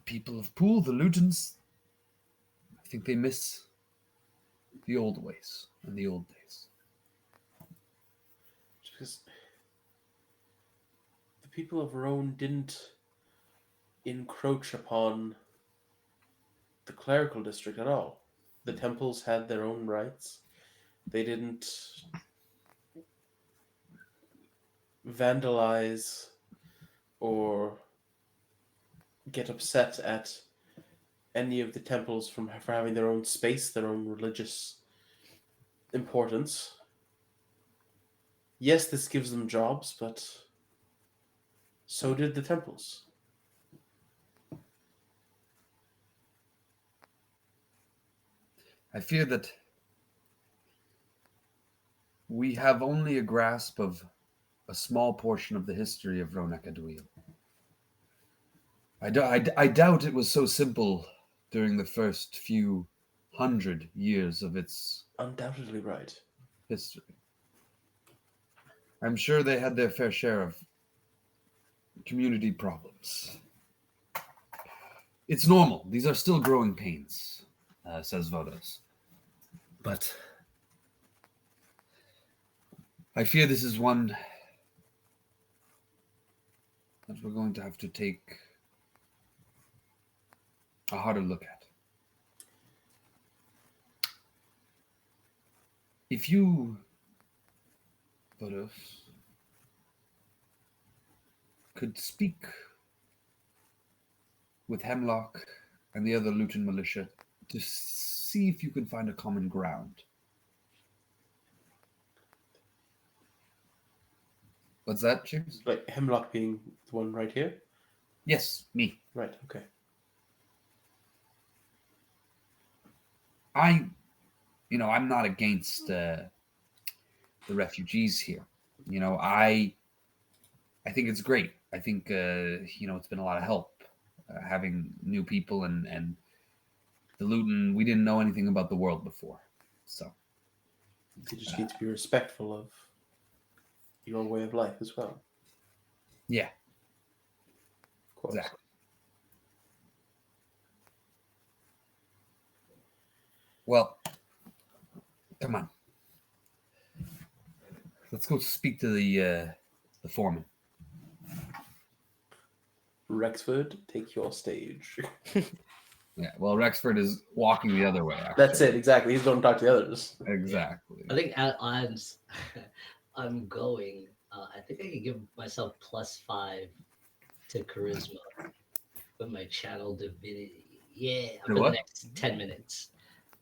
people of Poole, the Lutons, I think they miss the old ways and the old days. Because the people of Roan didn't encroach upon the clerical district at all. The temples had their own rights. They didn't vandalize or get upset at any of the temples for having their own space, their own religious importance. Yes, this gives them jobs, but so did the temples. I fear that we have only a grasp of a small portion of the history of Roan Acaduil. I doubt it was so simple during the first few 100 years of its Undoubtedly right. history. I'm sure they had their fair share of community problems. It's normal. These are still growing pains, says Vodos. But I fear this is one that we're going to have to take a harder look at. If you, Vodos, could speak with Hemlock and the other Luton militia to see if you can find a common ground. What's that, James? Like Hemlock being the one right here? Yes, me. Right, okay. I'm not against the refugees here. I think it's great. I think it's been a lot of help having new people and the Luton. We didn't know anything about the world before, so You just need to be respectful of your way of life as well. yeah, Of course. exactly. Well, come on. Let's go speak to the foreman. Rexford, take your stage. Yeah, well, Rexford is walking the other way. Actually. That's it, exactly. He's going to talk to the others. Exactly. I think I'm going. I think I can give myself +5 to charisma with my channel divinity. Yeah, To for what? the next 10 minutes.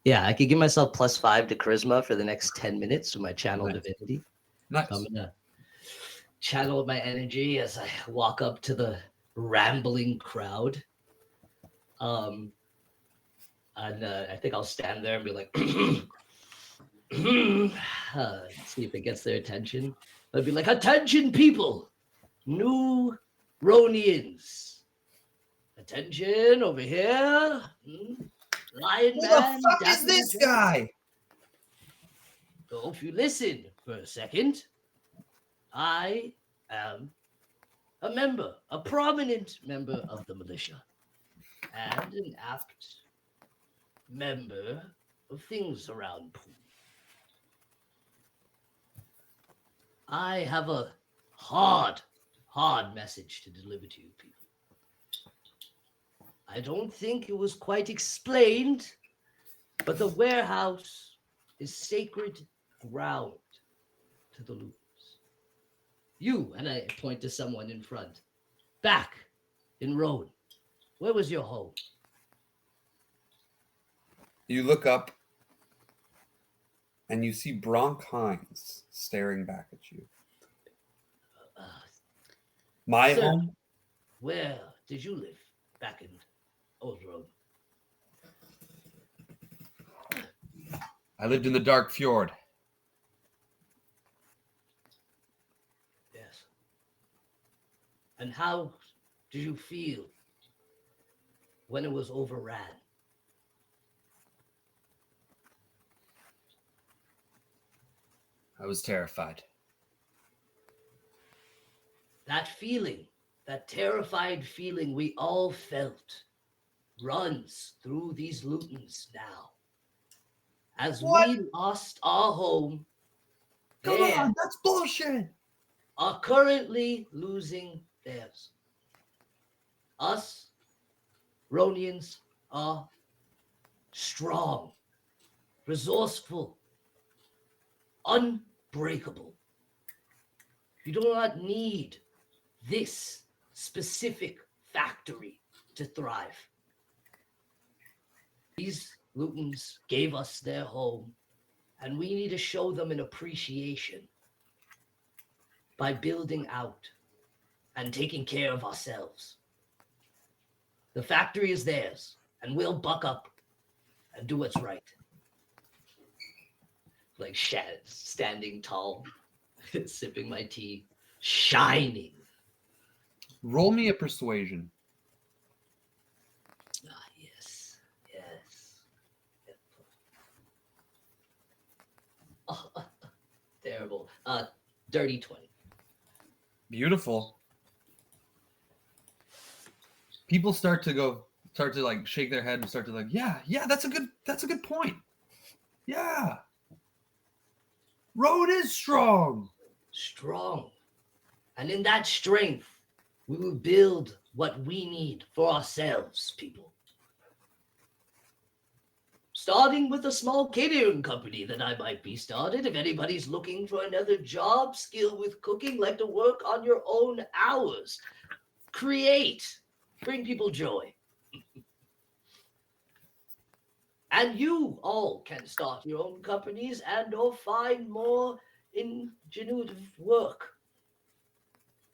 Yeah, I could give myself +5 to charisma for the next 10 minutes with my channel Nice. divinity. Nice. So I'm gonna channel my energy as I walk up to the rambling crowd. And I think I'll stand there and be like, see if it gets their attention. I'd be like, attention, people, new Ronians. Attention over here. Lion Who Man. the fuck is this guy? So if you listen for a second, I am a prominent member of the militia, and an apt member of things around Poole. I have a hard message to deliver to you people. I don't think it was quite explained, but the warehouse is sacred ground to the Lutons. You, and I point to someone in front, back in Roan, where was your home? You look up and you see Bronk Hines staring back at you. My Sir, home? where did you live back in Old Road? I lived in the Dark Fjord. Yes. And how did you feel when it was overran? I was terrified. That feeling, that terrified feeling we all felt, runs through these Lutons now. As we lost our home, Come they on, that's bullshit. are currently losing theirs. Us, Ronians, are strong, resourceful, unbreakable. You do not need this specific factory to thrive. These Lutons gave us their home, and we need to show them an appreciation by building out and taking care of ourselves. The factory is theirs, and we'll buck up and do what's right. Like standing tall, sipping my tea, shining. Roll me a persuasion. Ah, yes, yes. Oh, terrible. Dirty 20. Beautiful. People start to like shake their head and start to like, yeah, that's a good point. Yeah. Roan is strong. Strong. And in that strength, we will build what we need for ourselves, people. Starting with a small catering company that I might be started. If anybody's looking for another job, skill with cooking, like to work on your own hours, create, bring people joy. And you all can start your own companies and or find more ingenuitive work.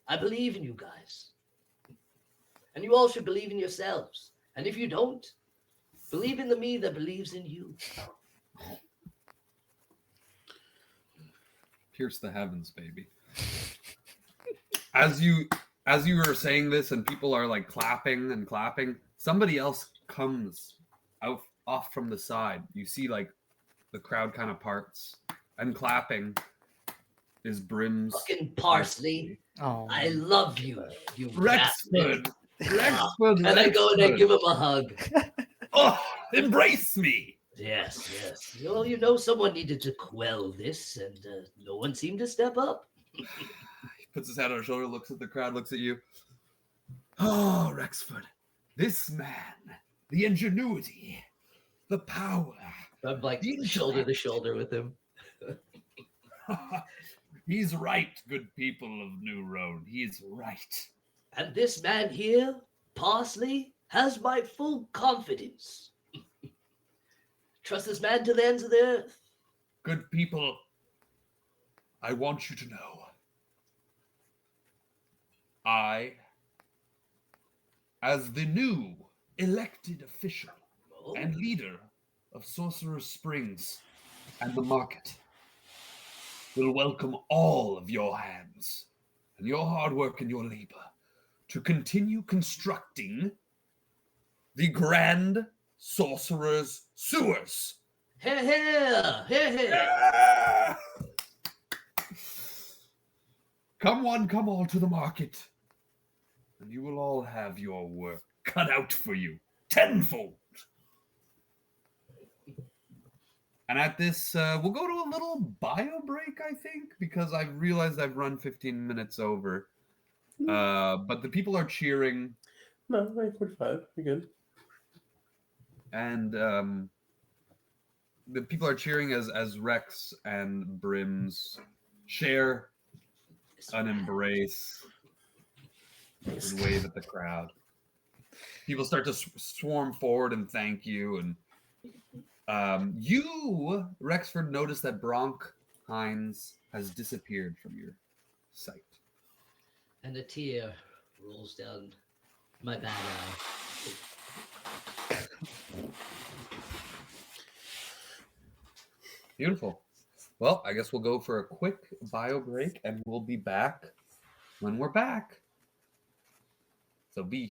I believe in you guys. And you all should believe in yourselves. And if you don't, believe in the me that believes in you. Pierce the heavens, baby. As you were saying this and people are like clapping and clapping, somebody else comes out off from the side. You see like the crowd kind of parts and clapping is Brim's Fucking parsley. Oh, I love you, you Rexford. bastard. Rexford. And I go and I Rexford. give him a hug. Oh, embrace me. Yes, yes. Well, you know, someone needed to quell this, and no one seemed to step up. He puts his head on his shoulder, looks at the crowd, looks at you. Oh, Rexford, this man, the ingenuity, the power. I'm like The shoulder to intellect. shoulder with him. He's right, good people of New Roan. He's right. And this man here, Parsley, has my full confidence. Trust this man to the ends of the earth. Good people, I want you to know. I, as the new elected official Oh, and leader of Sorcerer's Springs and the market, will welcome all of your hands and your hard work and your labor to continue constructing the Grand Sorcerer's Sewers. here, here, here, here. Ah! Come one, come all to the market, and you will all have your work cut out for you tenfold. And at this, we'll go to a little bio break, I think, because I've realized I've run 15 minutes over. But the people are cheering, No, 9:45. You're good. and the people are cheering as Rex and Brims share an embrace and wave at the crowd. People start to swarm forward and thank you. And you, Rexford, notice that Bronk Hines has disappeared from your sight. And a tear rolls down my bad eye. Beautiful. Well, I guess we'll go for a quick bio break and we'll be back when we're back. So be